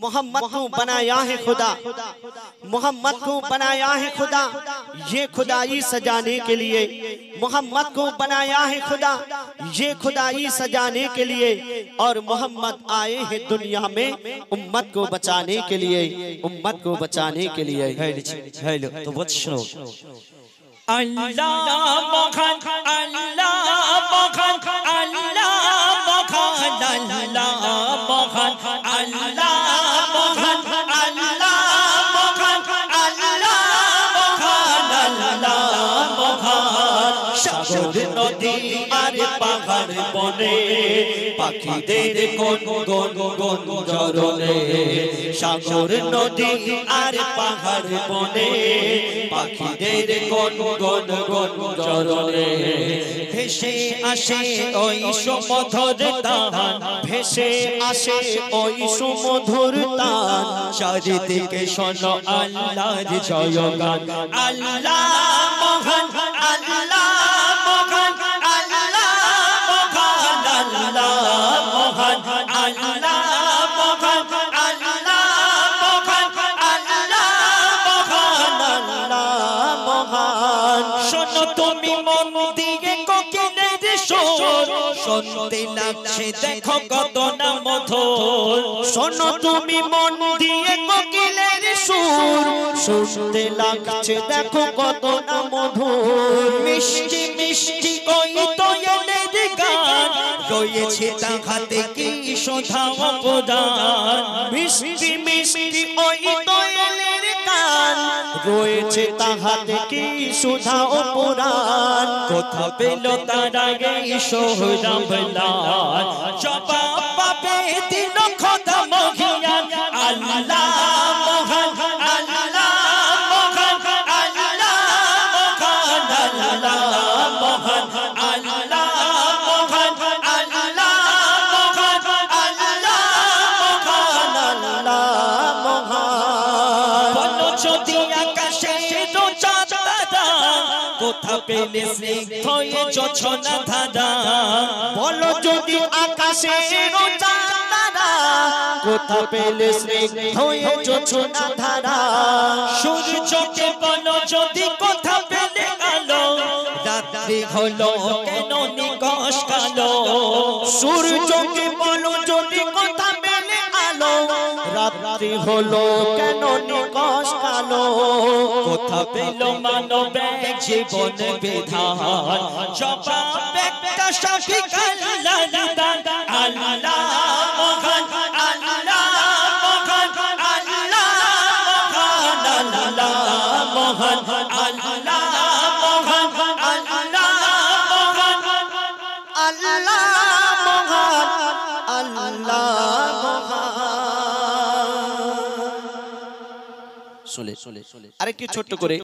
मोहम्मद को बनाया है खुदा, मोहम्मद को बनाया है खुदा, ये खुदाई सजाने के लिए। मोहम्मद को बनाया है खुदा, ये खुदाई सजाने के लिए। और मोहम्मद आए हैं दुनिया में उम्मत को बचाने के लिए, उम्मत को बचाने के लिए। हेलो तो बहुत सुनो। अल्लाह मखान, अल्लाह मखान, अल्लाह मखान, अल्लाह मखान, अल्लाह मखान, अल्लाह मखान, अल्लाह मखान, अल्लाह मखान। সাগর নদী আর পাহাড় বনে পাখিদের কোন কোন কোন জরনে। সাগর নদী আর পাহাড় বনে পাখিদের কোন কোন কোন জরনে। ভেসে আসে ওই সুমধুর তান, ভেসে আসে ওই সুমধুর তান। চারিদিকে শোনো আল্লাহর জয়গান। আল্লাহ মহান, আল্লাহ মহান, আল্লাহ মহান, আল্লাহ মহান, আল্লাহ মহান, আল্লাহ মহান, আল্লাহ মহান, আল্লাহ মহান। শোনো তুমি মন দিয়ে কোকিলের সুর, শুনতে লাগছে দেখো কত না মধুর। শোনো তুমি মন দিয়ে কোকিলের সুর, শুনতে লাগছে দেখো কত না মধুর। মিষ্টি মিষ্টি ওই দোয়েলের গান, রয়েছে তাহাতে কি শোধা অপদান। মিষ্টি মিষ্টি ওই দোয়েলের গান, রয়েছে তাহাতে কি শোধা অপদান। কোথা পেল তারা এই সোহরাব লাল, জবাব পাবে দিল খোদা মহিয়ান। আল্লাহ মহান, আল্লাহ মহান, আল্লাহ মহান, আল্লাহ মহান, আল্লাহ মহান, আল্লাহ মহান, আল্লাহ মহান, আল্লাহ মহান। বলো যদি আকাশে চাঁদ তারা, কোথা পেলে স্নিগ্ধ এ জোছনা ধারা। বলো যদি আকাশে চাঁদ তারা, কোথা পেলে স্নিগ্ধ এ জোছনা ধারা। সূর্যকে বলো যদি কোথা পেলে আলো, রাত্রি হলো কেন নিকষ কালো। সূর্যকে বলো যদি কোথা পেলে আলো, রাত্রি হলো কেন নিকষ কালো। কোথা পেল মানবের জীবন বিধান, জবাব একটা সঠিক আল্লাহর দান। আল্লাহ মহান, আল্লাহ মহান, আল্লাহ মহান, আল্লাহ মহান, আল্লাহ মহান, আল্লাহ মহান, আল্লাহ মহান, আল্লাহ মহান। শুনে শুনে আরেকটু ছোট্ট করে